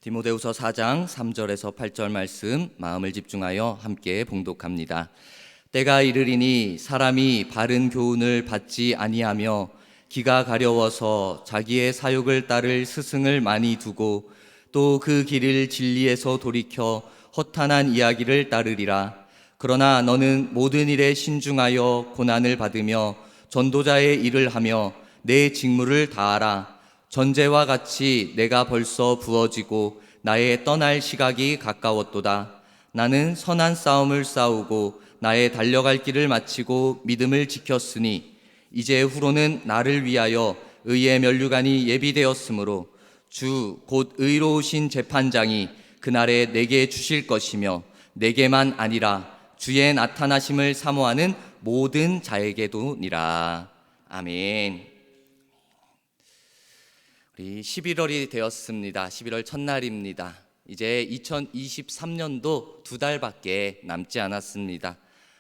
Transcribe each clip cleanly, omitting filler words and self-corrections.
디모데후서 4장 3절에서 8절 말씀 마음을 집중하여 함께 봉독합니다. 때가 이르리니 사람이 바른 교훈을 받지 아니하며 기가 가려워서 자기의 사욕을 따를 스승을 많이 두고 또 그 길을 진리에서 돌이켜 허탄한 이야기를 따르리라. 그러나 너는 모든 일에 신중하여 고난을 받으며 전도자의 일을 하며 내 직무를 다하라. 전제와 같이 내가 벌써 부어지고 나의 떠날 시각이 가까웠도다. 나는 선한 싸움을 싸우고 나의 달려갈 길을 마치고 믿음을 지켰으니 이제 후로는 나를 위하여 의의 면류관이 예비되었으므로 주 곧 의로우신 재판장이 그날에 내게 주실 것이며 내게만 아니라 주의 나타나심을 사모하는 모든 자에게도니라. 아멘. 우리 11월이 되었습니다. 11월 첫날입니다. 이제 2023년도 2달밖에 남지 않았습니다.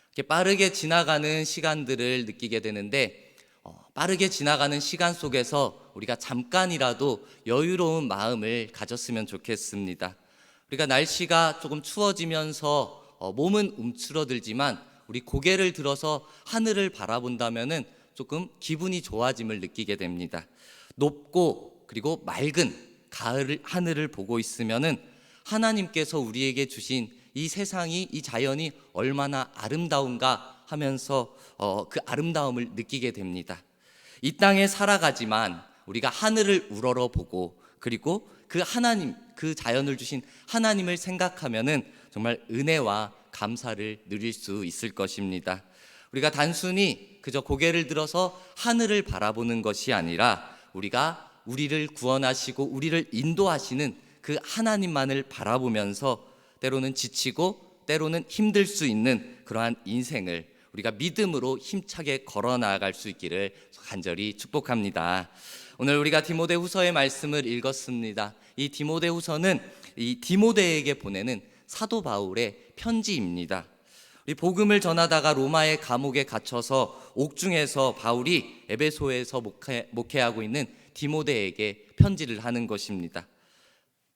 이렇게 빠르게 지나가는 시간들을 느끼게 되는데 빠르게 지나가는 시간 속에서 우리가 잠깐이라도 여유로운 마음을 가졌으면 좋겠습니다. 우리가 날씨가 조금 추워지면서 몸은 움츠러들지만 우리 고개를 들어서 하늘을 바라본다면은 조금 기분이 좋아짐을 느끼게 됩니다. 높고 그리고 맑은 가을 하늘을 보고 있으면은 하나님께서 우리에게 주신 이 세상이, 이 자연이 얼마나 아름다운가 하면서 그 아름다움을 느끼게 됩니다. 이 땅에 살아가지만 우리가 하늘을 우러러보고 그리고 그 하나님, 그 자연을 주신 하나님을 생각하면은 정말 은혜와 감사를 누릴 수 있을 것입니다. 우리가 단순히 그저 고개를 들어서 하늘을 바라보는 것이 아니라 우리가 우리를 구원하시고 우리를 인도하시는 그 하나님만을 바라보면서 때로는 지치고 때로는 힘들 수 있는 그러한 인생을 우리가 믿음으로 힘차게 걸어 나아갈 수 있기를 간절히 축복합니다. 오늘 우리가 디모데후서의 말씀을 읽었습니다. 이 디모데후서는 이 디모데에게 보내는 사도 바울의 편지입니다. 우리 복음을 전하다가 로마의 감옥에 갇혀서 옥중에서 바울이 에베소에서 목회하고 있는 디모데에게 편지를 하는 것입니다.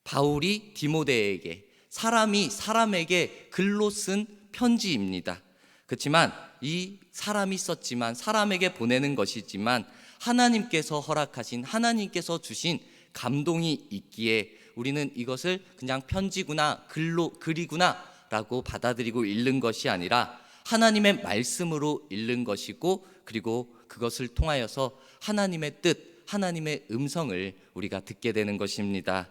바울이 디모데에게, 사람이 사람에게 글로 쓴 편지입니다. 그렇지만 이 사람이 썼지만, 사람에게 보내는 것이지만 하나님께서 허락하신, 하나님께서 주신 감동이 있기에 우리는 이것을 그냥 편지구나, 글이구나 라고 받아들이고 읽는 것이 아니라 하나님의 말씀으로 읽는 것이고, 그리고 그것을 통하여서 하나님의 뜻, 하나님의 음성을 우리가 듣게 되는 것입니다.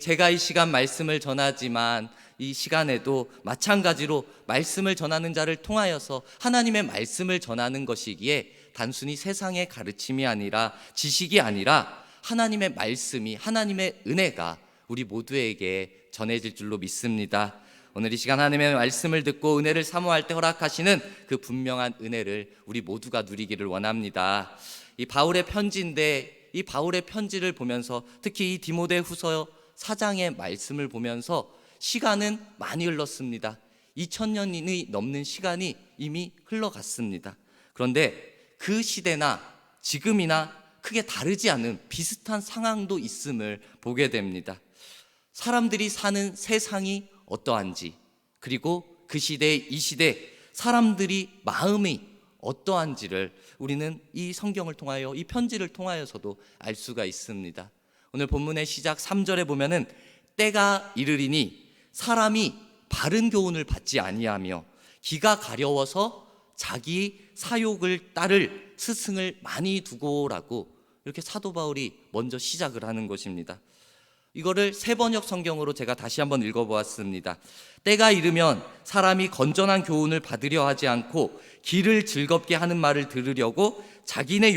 제가 이 시간 말씀을 전하지만 이 시간에도 마찬가지로 말씀을 전하는 자를 통하여서 하나님의 말씀을 전하는 것이기에 단순히 세상의 가르침이 아니라, 지식이 아니라 하나님의 말씀이, 하나님의 은혜가 우리 모두에게 전해질 줄로 믿습니다. 오늘 이 시간 하나님의 말씀을 듣고 은혜를 사모할 때 허락하시는 그 분명한 은혜를 우리 모두가 누리기를 원합니다. 이 바울의 편지인데, 이 바울의 편지를 보면서 특히 이 디모데후서 4장의 말씀을 보면서 시간은 많이 흘렀습니다. 2000년이 넘는 시간이 이미 흘러갔습니다. 그런데 그 시대나 지금이나 크게 다르지 않은 비슷한 상황도 있음을 보게 됩니다. 사람들이 사는 세상이 어떠한지, 그리고 그 시대, 이 시대 사람들이 마음이 어떠한지를 우리는 이 성경을 통하여, 이 편지를 통하여서도 알 수가 있습니다. 오늘 본문의 시작 3절에 보면은 때가 이르리니 사람이 바른 교훈을 받지 아니하며 기가 가려워서 자기 사욕을 따를 스승을 많이 두고라고 이렇게 사도 바울이 먼저 시작을 하는 것입니다. 이거를 세번역 성경으로 제가 다시 한번 읽어보았습니다. 때가 이르면 사람이 건전한 교훈을 받으려 하지 않고 귀를 즐겁게 하는 말을 들으려고 자기네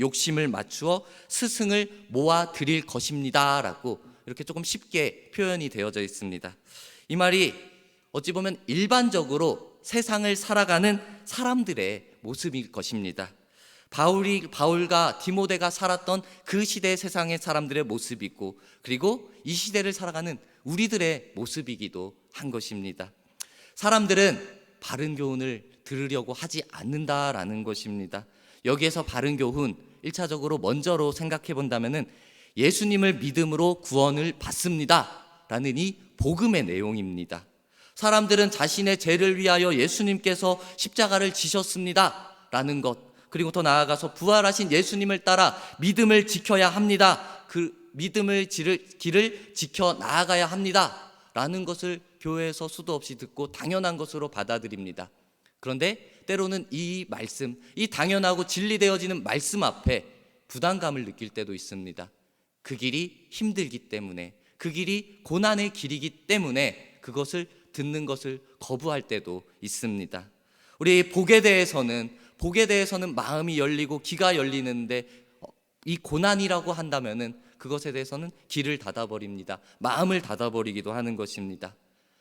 욕심을 맞추어 스승을 모아 드릴 것입니다 라고 이렇게 조금 쉽게 표현이 되어져 있습니다. 이 말이 어찌 보면 일반적으로 세상을 살아가는 사람들의 모습일 것입니다. 바울과 디모데가 살았던 그 시대 세상의 사람들의 모습이고, 그리고 이 시대를 살아가는 우리들의 모습이기도 한 것입니다. 사람들은 바른 교훈을 들으려고 하지 않는다라는 것입니다. 여기에서 바른 교훈, 1차적으로 먼저로 생각해 본다면은 예수님을 믿음으로 구원을 받습니다 라는 이 복음의 내용입니다. 사람들은 자신의 죄를 위하여 예수님께서 십자가를 지셨습니다 라는 것, 그리고 더 나아가서 부활하신 예수님을 따라 믿음을 지켜야 합니다, 그 믿음의 길을 지켜 나아가야 합니다 라는 것을 교회에서 수도 없이 듣고 당연한 것으로 받아들입니다. 그런데 때로는 이 말씀, 이 당연하고 진리되어지는 말씀 앞에 부담감을 느낄 때도 있습니다. 그 길이 힘들기 때문에, 그 길이 고난의 길이기 때문에 그것을 듣는 것을 거부할 때도 있습니다. 우리 복에 대해서는 마음이 열리고 귀가 열리는데 이 고난이라고 한다면은 그것에 대해서는 귀를 닫아버립니다. 마음을 닫아버리기도 하는 것입니다.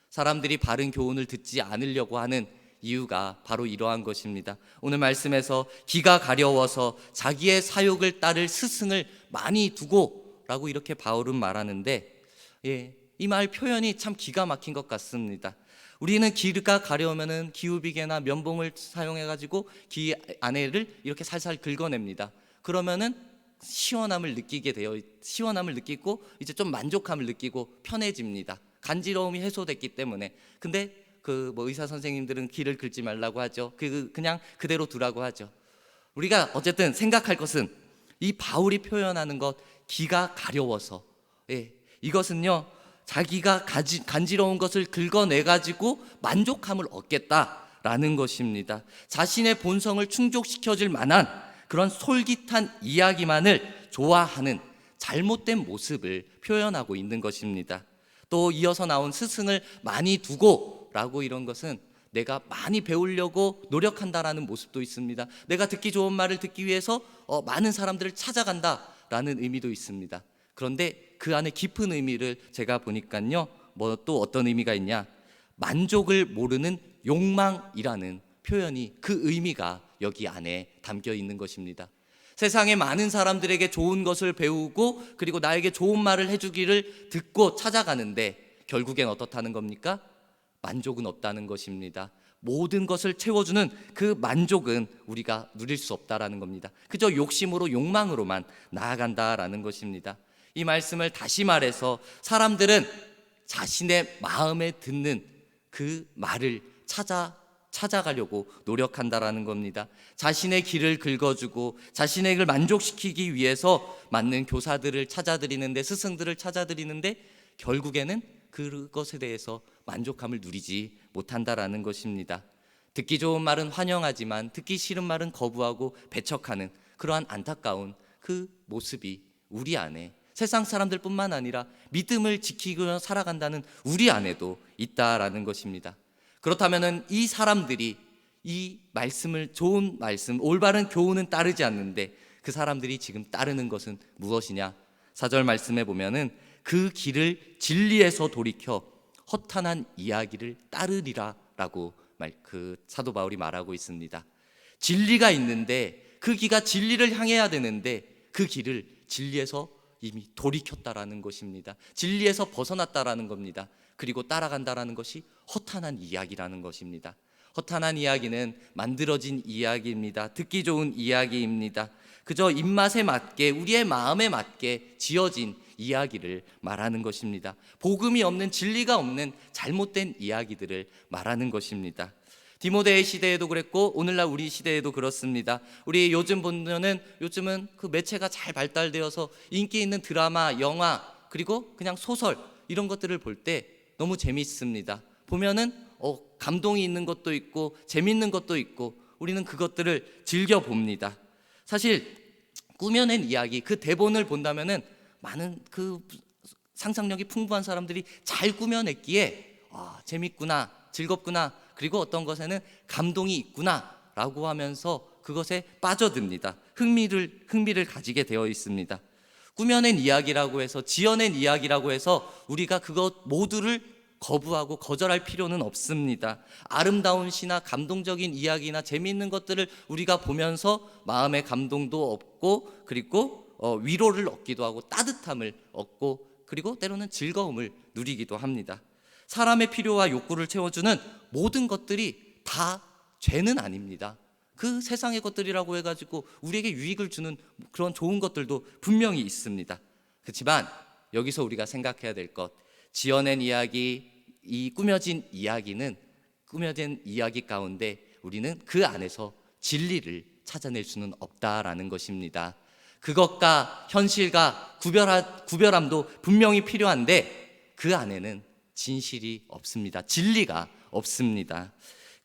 사람들이 바른 교훈을 듣지 않으려고 하는 이유가 바로 이러한 것입니다. 오늘 말씀에서 귀가 가려워서 자기의 사욕을 따를 스승을 많이 두고 라고 이렇게 바울은 말하는데, 이 말 표현이 참 기가 막힌 것 같습니다. 우리는 귀가 가려우면은 기우비개나 면봉을 사용해가지고 귀 안에를 이렇게 살살 긁어냅니다. 그러면은 시원함을 느끼고 이제 좀 만족함을 느끼고 편해집니다. 간지러움이 해소됐기 때문에. 근데 의사 선생님들은 귀를 긁지 말라고 하죠. 그냥 그대로 두라고 하죠. 우리가 어쨌든 생각할 것은 이 바울이 표현하는 것, 귀가 가려워서, 이것은요 자기가 간지러운 것을 긁어내가지고 만족함을 얻겠다라는 것입니다. 자신의 본성을 충족시켜줄 만한 그런 솔깃한 이야기만을 좋아하는 잘못된 모습을 표현하고 있는 것입니다. 또 이어서 나온 스승을 많이 두고 라고, 이런 것은 내가 많이 배우려고 노력한다라는 모습도 있습니다. 내가 듣기 좋은 말을 듣기 위해서 많은 사람들을 찾아간다라는 의미도 있습니다. 그런데 그 안에 깊은 의미를 제가 보니까요, 또 어떤 의미가 있냐, 만족을 모르는 욕망이라는 표현이, 그 의미가 여기 안에 담겨 있는 것입니다. 세상에 많은 사람들에게 좋은 것을 배우고 그리고 나에게 좋은 말을 해주기를 듣고 찾아가는데 결국엔 어떻다는 겁니까? 만족은 없다는 것입니다. 모든 것을 채워주는 그 만족은 우리가 누릴 수 없다라는 겁니다. 그저 욕심으로, 욕망으로만 나아간다라는 것입니다. 이 말씀을 다시 말해서 사람들은 자신의 마음에 듣는 그 말을 찾아가려고 노력한다라는 겁니다. 자신의 길을 긁어주고 자신의 길을 만족시키기 위해서 맞는 교사들을 찾아드리는데, 스승들을 찾아드리는데 결국에는 그것에 대해서 만족함을 누리지 못한다라는 것입니다. 듣기 좋은 말은 환영하지만 듣기 싫은 말은 거부하고 배척하는 그러한 안타까운 그 모습이 우리 안에, 세상 사람들뿐만 아니라 믿음을 지키고 살아간다는 우리 안에도 있다라는 것입니다. 그렇다면 이 사람들이 이 말씀을, 좋은 말씀, 올바른 교훈은 따르지 않는데 그 사람들이 지금 따르는 것은 무엇이냐? 4절 말씀에 보면은 그 길을 진리에서 돌이켜 허탄한 이야기를 따르리라 라고 사도 바울이 말하고 있습니다. 진리가 있는데, 그 길가 진리를 향해야 되는데 그 길을 진리에서 이미 돌이켰다라는 것입니다. 진리에서 벗어났다라는 겁니다. 그리고 따라간다라는 것이 허탄한 이야기라는 것입니다. 허탄한 이야기는 만들어진 이야기입니다. 듣기 좋은 이야기입니다. 그저 입맛에 맞게, 우리의 마음에 맞게 지어진 이야기를 말하는 것입니다. 복음이 없는, 진리가 없는 잘못된 이야기들을 말하는 것입니다. 디모데의 시대에도 그랬고 오늘날 우리 시대에도 그렇습니다. 우리 요즘은 그 매체가 잘 발달되어서 인기 있는 드라마, 영화, 그리고 그냥 소설, 이런 것들을 볼 때 너무 재미있습니다. 보면은 감동이 있는 것도 있고 재밌는 것도 있고 우리는 그것들을 즐겨 봅니다. 사실 꾸며낸 이야기, 그 대본을 본다면은 많은 그 상상력이 풍부한 사람들이 잘 꾸며냈기에 재밌구나, 즐겁구나, 그리고 어떤 것에는 감동이 있구나 라고 하면서 그것에 빠져듭니다. 흥미를 가지게 되어 있습니다. 꾸며낸 이야기라고 해서, 지어낸 이야기라고 해서 우리가 그것 모두를 거부하고 거절할 필요는 없습니다. 아름다운 시나 감동적인 이야기나 재미있는 것들을 우리가 보면서 마음의 감동도 얻고, 그리고 위로를 얻기도 하고 따뜻함을 얻고, 그리고 때로는 즐거움을 누리기도 합니다. 사람의 필요와 욕구를 채워주는 모든 것들이 다 죄는 아닙니다. 그 세상의 것들이라고 해가지고 우리에게 유익을 주는 그런 좋은 것들도 분명히 있습니다. 그렇지만 여기서 우리가 생각해야 될 것, 지어낸 이야기, 이 꾸며진 이야기 가운데 우리는 그 안에서 진리를 찾아낼 수는 없다라는 것입니다. 그것과 현실과 구별함도 분명히 필요한데 그 안에는 진실이 없습니다. 진리가 없습니다.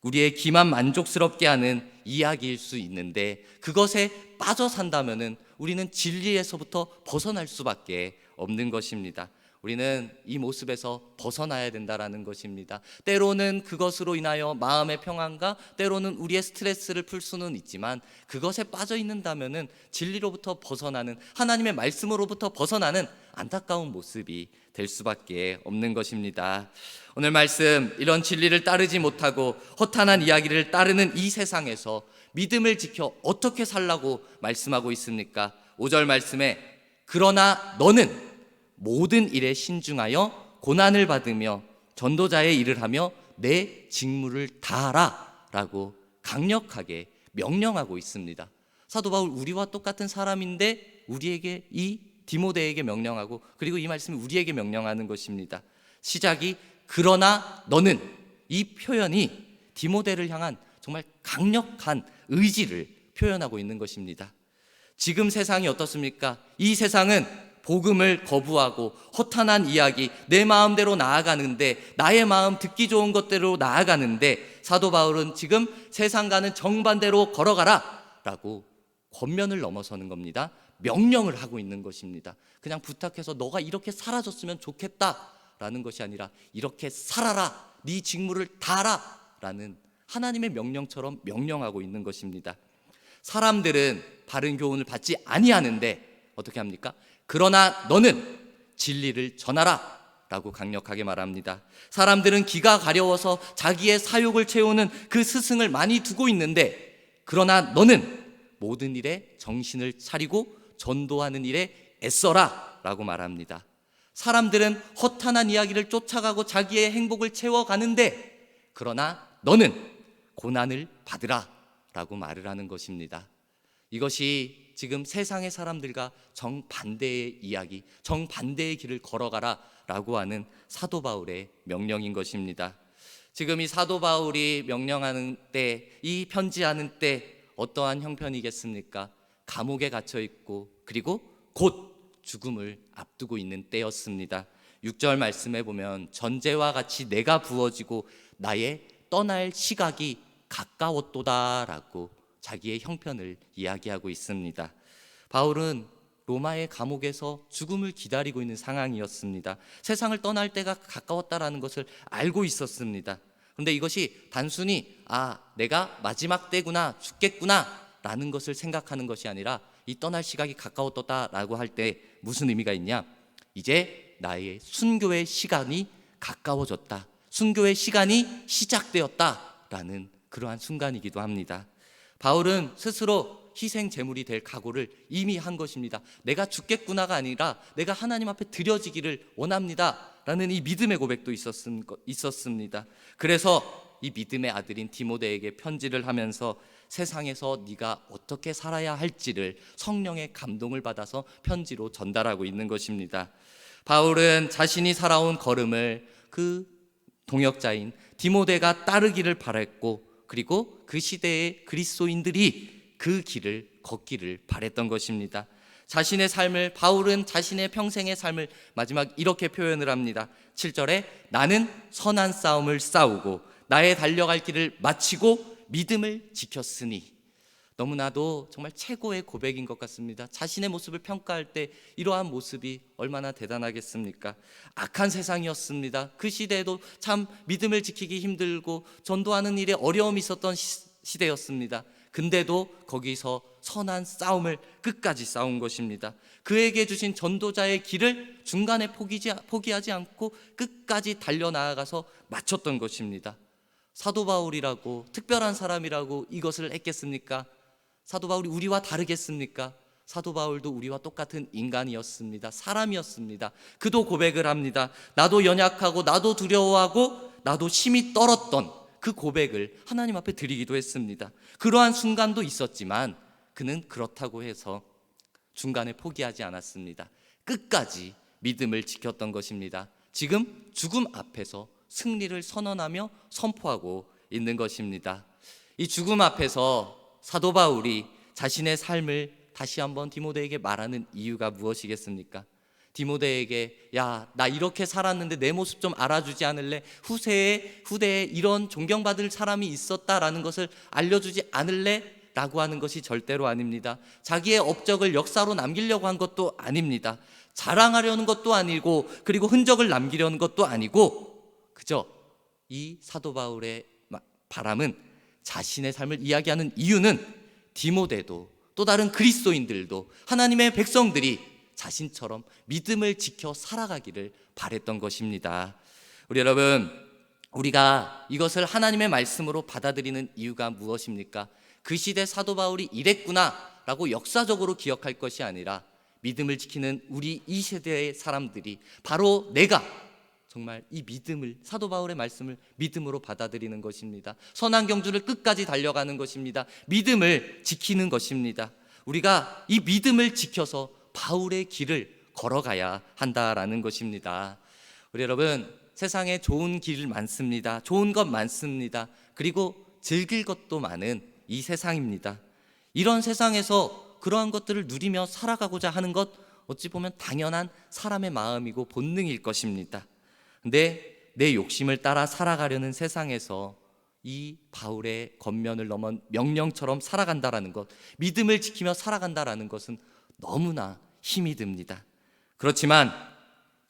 우리의 귀만 만족스럽게 하는 이야기일 수 있는데 그것에 빠져 산다면은 우리는 진리에서부터 벗어날 수밖에 없는 것입니다. 우리는 이 모습에서 벗어나야 된다라는 것입니다. 때로는 그것으로 인하여 마음의 평안과 때로는 우리의 스트레스를 풀 수는 있지만 그것에 빠져 있는다면은 진리로부터 벗어나는, 하나님의 말씀으로부터 벗어나는 안타까운 모습이 될 수밖에 없는 것입니다. 오늘 말씀, 이런 진리를 따르지 못하고 허탄한 이야기를 따르는 이 세상에서 믿음을 지켜 어떻게 살라고 말씀하고 있습니까? 5절 말씀에 그러나 너는 모든 일에 신중하여 고난을 받으며 전도자의 일을 하며 내 직무를 다하라 라고 강력하게 명령하고 있습니다. 사도 바울 우리와 똑같은 사람인데 우리에게, 이 디모데에게 명령하고, 그리고 이 말씀이 우리에게 명령하는 것입니다. 시작이 그러나 너는, 이 표현이 디모데를 향한 정말 강력한 의지를 표현하고 있는 것입니다. 지금 세상이 어떻습니까? 이 세상은 복음을 거부하고 허탄한 이야기, 내 마음대로 나아가는데, 나의 마음 듣기 좋은 것대로 나아가는데, 사도 바울은 지금 세상과는 정반대로 걸어가라 라고 권면을 넘어서는 겁니다. 명령을 하고 있는 것입니다. 그냥 부탁해서 너가 이렇게 살아줬으면 좋겠다 라는 것이 아니라 이렇게 살아라, 네 직무를 다하라 라는 하나님의 명령처럼 명령하고 있는 것입니다. 사람들은 바른 교훈을 받지 아니하는데 어떻게 합니까? 그러나 너는 진리를 전하라 라고 강력하게 말합니다. 사람들은 기가 가려워서 자기의 사욕을 채우는 그 스승을 많이 두고 있는데 그러나 너는 모든 일에 정신을 차리고 전도하는 일에 애써라 라고 말합니다. 사람들은 허탄한 이야기를 쫓아가고 자기의 행복을 채워가는데 그러나 너는 고난을 받으라 라고 말을 하는 것입니다. 이것이 지금 세상의 사람들과 정반대의 이야기, 정반대의 길을 걸어가라 라고 하는 사도 바울의 명령인 것입니다. 지금 이 사도 바울이 명령하는 때, 이 편지하는 때 어떠한 형편이겠습니까? 감옥에 갇혀 있고 그리고 곧 죽음을 앞두고 있는 때였습니다. 6절 말씀에 보면 전제와 같이 내가 부어지고 나의 떠날 시각이 가까웠도다 라고 자기의 형편을 이야기하고 있습니다. 바울은 로마의 감옥에서 죽음을 기다리고 있는 상황이었습니다. 세상을 떠날 때가 가까웠다라는 것을 알고 있었습니다. 그런데 이것이 단순히 내가 마지막 때구나, 죽겠구나 라는 것을 생각하는 것이 아니라 이 떠날 시각이 가까웠다 라고 할 때 무슨 의미가 있냐? 이제 나의 순교의 시간이 가까워졌다, 순교의 시간이 시작되었다 라는 그러한 순간이기도 합니다. 바울은 스스로 희생 제물이 될 각오를 이미 한 것입니다. 내가 죽겠구나가 아니라 내가 하나님 앞에 드려지기를 원합니다 라는 이 믿음의 고백도 있었습니다. 그래서 이 믿음의 아들인 디모데에게 편지를 하면서 세상에서 네가 어떻게 살아야 할지를 성령의 감동을 받아서 편지로 전달하고 있는 것입니다. 바울은 자신이 살아온 걸음을 그 동역자인 디모데가 따르기를 바랬고, 그리고 그 시대의 그리스도인들이 그 길을 걷기를 바랬던 것입니다. 자신의 삶을, 바울은 자신의 평생의 삶을 마지막 이렇게 표현을 합니다. 7절에 나는 선한 싸움을 싸우고 나의 달려갈 길을 마치고 믿음을 지켰으니. 너무나도 정말 최고의 고백인 것 같습니다. 자신의 모습을 평가할 때 이러한 모습이 얼마나 대단하겠습니까? 악한 세상이었습니다. 그 시대에도 참 믿음을 지키기 힘들고 전도하는 일에 어려움이 있었던 시대였습니다. 근데도 거기서 선한 싸움을 끝까지 싸운 것입니다. 그에게 주신 전도자의 길을 중간에 포기하지 않고 끝까지 달려나아가서 마쳤던 것입니다. 사도 바울이라고 특별한 사람이라고 이것을 했겠습니까? 사도 바울이 우리와 다르겠습니까? 사도 바울도 우리와 똑같은 인간이었습니다. 사람이었습니다. 그도 고백을 합니다. 나도 연약하고 나도 두려워하고 나도 심히 떨었던 그 고백을 하나님 앞에 드리기도 했습니다. 그러한 순간도 있었지만 그는 그렇다고 해서 중간에 포기하지 않았습니다. 끝까지 믿음을 지켰던 것입니다. 지금 죽음 앞에서 승리를 선언하며 선포하고 있는 것입니다. 이 죽음 앞에서 사도 바울이 자신의 삶을 다시 한번 디모데에게 말하는 이유가 무엇이겠습니까? 디모데에게 야, 나 이렇게 살았는데 내 모습 좀 알아주지 않을래? 후대에 이런 존경받을 사람이 있었다라는 것을 알려주지 않을래? 라고 하는 것이 절대로 아닙니다. 자기의 업적을 역사로 남기려고 한 것도 아닙니다. 자랑하려는 것도 아니고, 그리고 흔적을 남기려는 것도 아니고, 그저 이 사도 바울의 바람은, 자신의 삶을 이야기하는 이유는 디모데도 또 다른 그리스도인들도 하나님의 백성들이 자신처럼 믿음을 지켜 살아가기를 바랬던 것입니다. 우리 여러분, 우리가 이것을 하나님의 말씀으로 받아들이는 이유가 무엇입니까? 그 시대 사도 바울이 이랬구나 라고 역사적으로 기억할 것이 아니라, 믿음을 지키는 우리 이 세대의 사람들이 바로 내가 정말 이 믿음을, 사도 바울의 말씀을 믿음으로 받아들이는 것입니다. 선한 경주를 끝까지 달려가는 것입니다. 믿음을 지키는 것입니다. 우리가 이 믿음을 지켜서 바울의 길을 걸어가야 한다라는 것입니다. 우리 여러분, 세상에 좋은 길 많습니다. 좋은 것 많습니다. 그리고 즐길 것도 많은 이 세상입니다. 이런 세상에서 그러한 것들을 누리며 살아가고자 하는 것, 어찌 보면 당연한 사람의 마음이고 본능일 것입니다. 근데 내 욕심을 따라 살아가려는 세상에서 이 바울의 겉면을 넘은 명령처럼 살아간다라는 것, 믿음을 지키며 살아간다라는 것은 너무나 힘이 듭니다. 그렇지만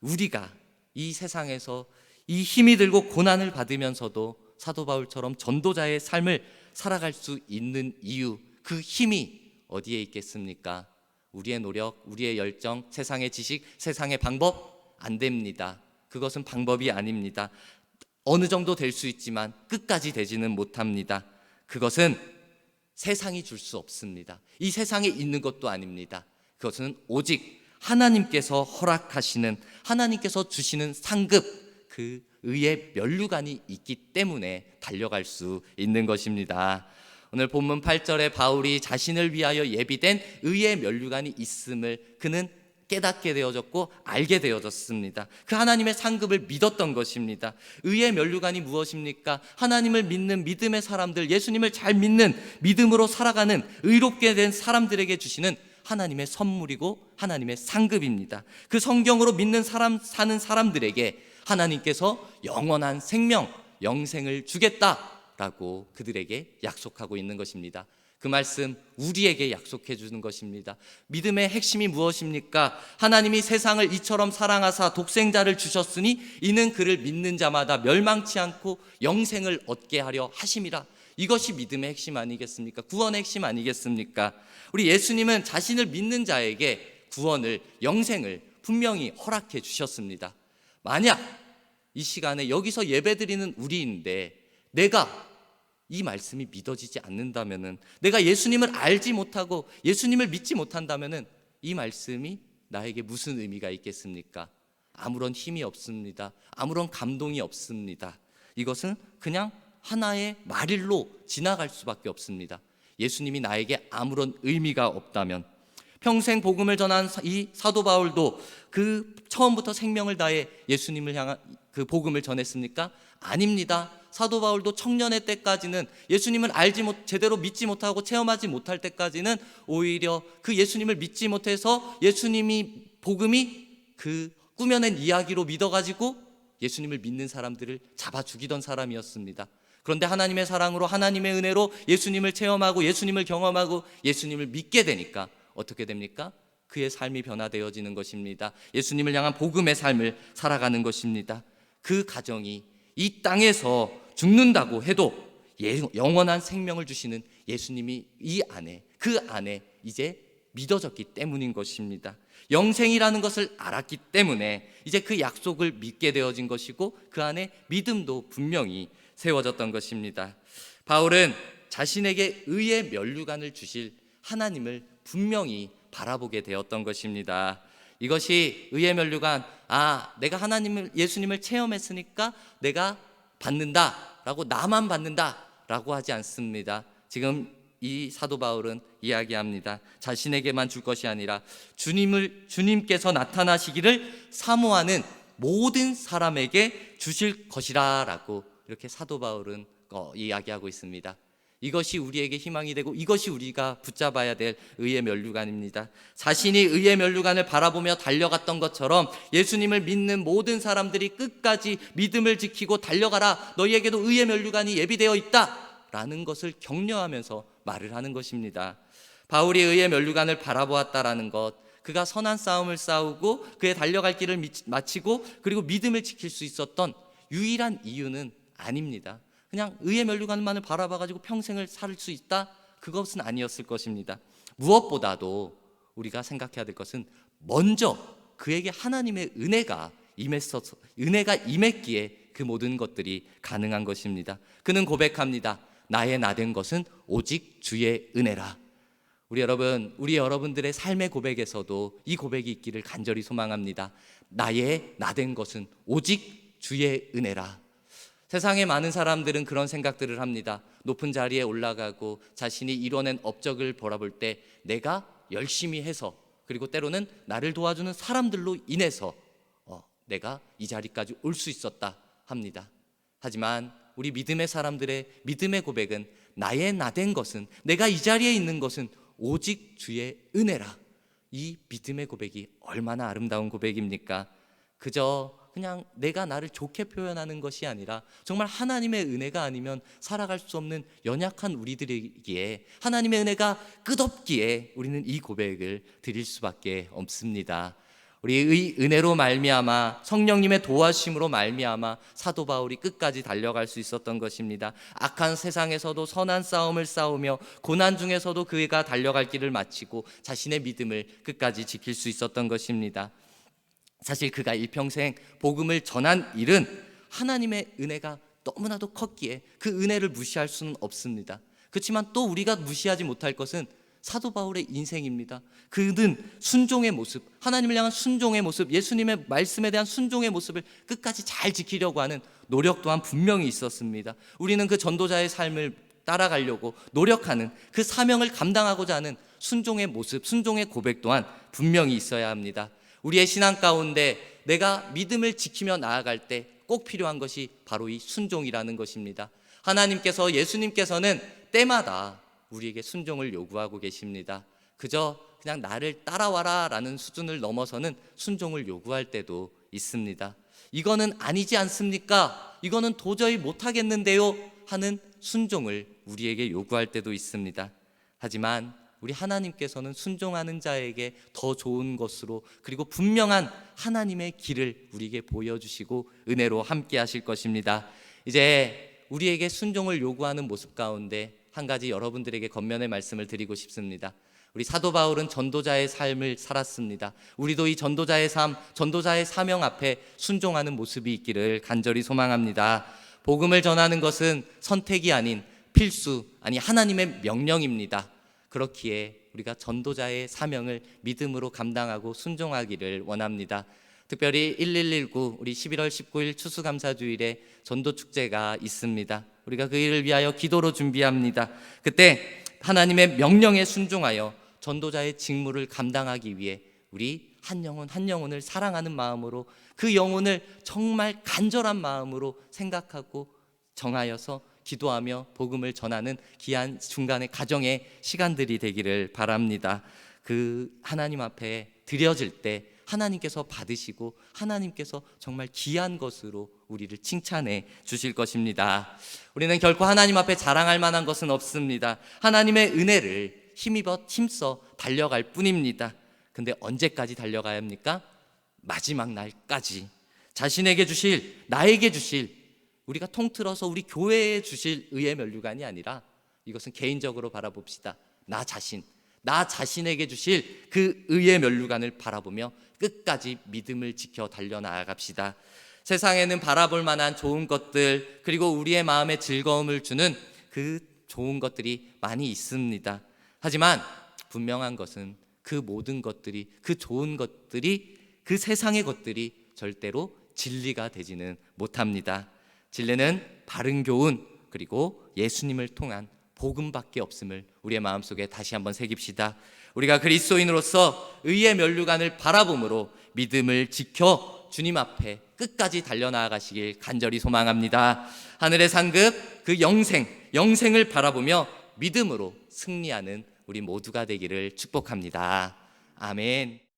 우리가 이 세상에서 이 힘이 들고 고난을 받으면서도 사도 바울처럼 전도자의 삶을 살아갈 수 있는 이유, 그 힘이 어디에 있겠습니까? 우리의 노력, 우리의 열정, 세상의 지식, 세상의 방법? 안 됩니다. 그것은 방법이 아닙니다. 어느 정도 될 수 있지만 끝까지 되지는 못합니다. 그것은 세상이 줄 수 없습니다. 이 세상에 있는 것도 아닙니다. 그것은 오직 하나님께서 허락하시는, 하나님께서 주시는 상급, 그 의의 면류관이 있기 때문에 달려갈 수 있는 것입니다. 오늘 본문 8절에 바울이 자신을 위하여 예비된 의의 면류관이 있음을 그는 깨닫게 되어졌고 알게 되어졌습니다. 그 하나님의 상급을 믿었던 것입니다. 의의 면류관이 무엇입니까? 하나님을 믿는 믿음의 사람들, 예수님을 잘 믿는, 믿음으로 살아가는 의롭게 된 사람들에게 주시는 하나님의 선물이고 하나님의 상급입니다. 그 성경으로 믿는 사람, 사는 사람들에게 하나님께서 영원한 생명, 영생을 주겠다라고 그들에게 약속하고 있는 것입니다. 그 말씀 우리에게 약속해 주는 것입니다. 믿음의 핵심이 무엇입니까? 하나님이 세상을 이처럼 사랑하사 독생자를 주셨으니 이는 그를 믿는 자마다 멸망치 않고 영생을 얻게 하려 하심이라. 이것이 믿음의 핵심 아니겠습니까? 구원의 핵심 아니겠습니까? 우리 예수님은 자신을 믿는 자에게 구원을, 영생을 분명히 허락해 주셨습니다. 만약 이 시간에 여기서 예배드리는 우리인데 내가 이 말씀이 믿어지지 않는다면은, 내가 예수님을 알지 못하고 예수님을 믿지 못한다면은 이 말씀이 나에게 무슨 의미가 있겠습니까? 아무런 힘이 없습니다. 아무런 감동이 없습니다. 이것은 그냥 하나의 말일로 지나갈 수밖에 없습니다. 예수님이 나에게 아무런 의미가 없다면, 평생 복음을 전한 이 사도 바울도 그 처음부터 생명을 다해 예수님을 향한 그 복음을 전했습니까? 아닙니다. 사도 바울도 청년의 때까지는 예수님을 제대로 믿지 못하고 체험하지 못할 때까지는 오히려 그 예수님을 믿지 못해서 예수님이 복음이 그 꾸며낸 이야기로 믿어가지고 예수님을 믿는 사람들을 잡아 죽이던 사람이었습니다. 그런데 하나님의 사랑으로, 하나님의 은혜로 예수님을 체험하고 예수님을 경험하고 예수님을 믿게 되니까 어떻게 됩니까? 그의 삶이 변화되어지는 것입니다. 예수님을 향한 복음의 삶을 살아가는 것입니다. 그 가정이 이 땅에서 죽는다고 해도 영원한 생명을 주시는 예수님이 그 안에 이제 믿어졌기 때문인 것입니다. 영생이라는 것을 알았기 때문에 이제 그 약속을 믿게 되어진 것이고 그 안에 믿음도 분명히 세워졌던 것입니다. 바울은 자신에게 의의 면류관을 주실 하나님을 분명히 바라보게 되었던 것입니다. 이것이 의의 면류관, 내가 예수님을 체험했으니까 내가 받는다라고, 나만 받는다라고 하지 않습니다. 지금 이 사도 바울은 이야기합니다. 자신에게만 줄 것이 아니라 주님께서 나타나시기를 사모하는 모든 사람에게 주실 것이라 라고 이렇게 사도 바울은 이야기하고 있습니다. 이것이 우리에게 희망이 되고 이것이 우리가 붙잡아야 될 의의 면류관입니다. 자신이 의의 면류관을 바라보며 달려갔던 것처럼 예수님을 믿는 모든 사람들이 끝까지 믿음을 지키고 달려가라, 너희에게도 의의 면류관이 예비되어 있다 라는 것을 격려하면서 말을 하는 것입니다. 바울이 의의 면류관을 바라보았다라는 것, 그가 선한 싸움을 싸우고 그의 달려갈 길을 마치고 그리고 믿음을 지킬 수 있었던 유일한 이유는 아닙니다. 그냥 의의 면류관만을 바라봐가지고 평생을 살 수 있다? 그것은 아니었을 것입니다. 무엇보다도 우리가 생각해야 될 것은 먼저 그에게 하나님의 은혜가 임했기에 그 모든 것들이 가능한 것입니다. 그는 고백합니다. 나의 나된 것은 오직 주의 은혜라. 우리 여러분들의 삶의 고백에서도 이 고백이 있기를 간절히 소망합니다. 나의 나된 것은 오직 주의 은혜라. 세상에 많은 사람들은 그런 생각들을 합니다. 높은 자리에 올라가고 자신이 이뤄낸 업적을 바라볼 때 내가 열심히 해서, 그리고 때로는 나를 도와주는 사람들로 인해서 내가 이 자리까지 올 수 있었다 합니다. 하지만 우리 믿음의 사람들의 믿음의 고백은 나의 나된 것은, 내가 이 자리에 있는 것은 오직 주의 은혜라. 이 믿음의 고백이 얼마나 아름다운 고백입니까? 그저 그냥 내가 나를 좋게 표현하는 것이 아니라 정말 하나님의 은혜가 아니면 살아갈 수 없는 연약한 우리들이기에, 하나님의 은혜가 끝없기에 우리는 이 고백을 드릴 수밖에 없습니다. 우리의 은혜로 말미암아, 성령님의 도와심으로 말미암아 사도 바울이 끝까지 달려갈 수 있었던 것입니다. 악한 세상에서도 선한 싸움을 싸우며 고난 중에서도 그가 달려갈 길을 마치고 자신의 믿음을 끝까지 지킬 수 있었던 것입니다. 사실 그가 일평생 복음을 전한 일은 하나님의 은혜가 너무나도 컸기에 그 은혜를 무시할 수는 없습니다. 그렇지만 또 우리가 무시하지 못할 것은 사도 바울의 인생입니다. 그는 순종의 모습, 하나님을 향한 순종의 모습, 예수님의 말씀에 대한 순종의 모습을 끝까지 잘 지키려고 하는 노력 또한 분명히 있었습니다. 우리는 그 전도자의 삶을 따라가려고 노력하는, 그 사명을 감당하고자 하는 순종의 모습, 순종의 고백 또한 분명히 있어야 합니다. 우리의 신앙 가운데 내가 믿음을 지키며 나아갈 때 꼭 필요한 것이 바로 이 순종이라는 것입니다. 하나님께서, 예수님께서는 때마다 우리에게 순종을 요구하고 계십니다. 그저 그냥 나를 따라와라 라는 수준을 넘어서는 순종을 요구할 때도 있습니다. 이거는 아니지 않습니까? 이거는 도저히 못하겠는데요 하는 순종을 우리에게 요구할 때도 있습니다. 하지만 우리 하나님께서는 순종하는 자에게 더 좋은 것으로, 그리고 분명한 하나님의 길을 우리에게 보여주시고 은혜로 함께 하실 것입니다. 이제 우리에게 순종을 요구하는 모습 가운데 한 가지 여러분들에게 권면의 말씀을 드리고 싶습니다. 우리 사도 바울은 전도자의 삶을 살았습니다. 우리도 이 전도자의 삶, 전도자의 사명 앞에 순종하는 모습이 있기를 간절히 소망합니다. 복음을 전하는 것은 선택이 아닌 필수, 아니 하나님의 명령입니다. 그렇기에 우리가 전도자의 사명을 믿음으로 감당하고 순종하기를 원합니다. 특별히 1119 우리 11월 19일 추수감사주일에 전도축제가 있습니다. 우리가 그 일을 위하여 기도로 준비합니다. 그때 하나님의 명령에 순종하여 전도자의 직무를 감당하기 위해 우리 한 영혼 한 영혼을 사랑하는 마음으로, 그 영혼을 정말 간절한 마음으로 생각하고 정하여서 기도하며 복음을 전하는 귀한 중간의 가정의 시간들이 되기를 바랍니다. 그 하나님 앞에 드려질 때 하나님께서 받으시고 하나님께서 정말 귀한 것으로 우리를 칭찬해 주실 것입니다. 우리는 결코 하나님 앞에 자랑할 만한 것은 없습니다. 하나님의 은혜를 힘써 달려갈 뿐입니다. 근데 언제까지 달려가야 합니까? 마지막 날까지. 자신에게 주실, 나에게 주실, 우리가 통틀어서 우리 교회에 주실 의의 면류관이 아니라 이것은 개인적으로 바라봅시다. 나 자신에게 주실 그 의의 면류관을 바라보며 끝까지 믿음을 지켜 달려나아갑시다. 세상에는 바라볼 만한 좋은 것들, 그리고 우리의 마음에 즐거움을 주는 그 좋은 것들이 많이 있습니다. 하지만 분명한 것은 그 모든 것들이, 그 좋은 것들이, 그 세상의 것들이 절대로 진리가 되지는 못합니다. 진리는 바른 교훈, 그리고 예수님을 통한 복음밖에 없음을 우리의 마음속에 다시 한번 새깁시다. 우리가 그리스도인으로서 의의 면류관을 바라봄으로 믿음을 지켜 주님 앞에 끝까지 달려나가시길 간절히 소망합니다. 하늘의 상급 그 영생을 바라보며 믿음으로 승리하는 우리 모두가 되기를 축복합니다. 아멘.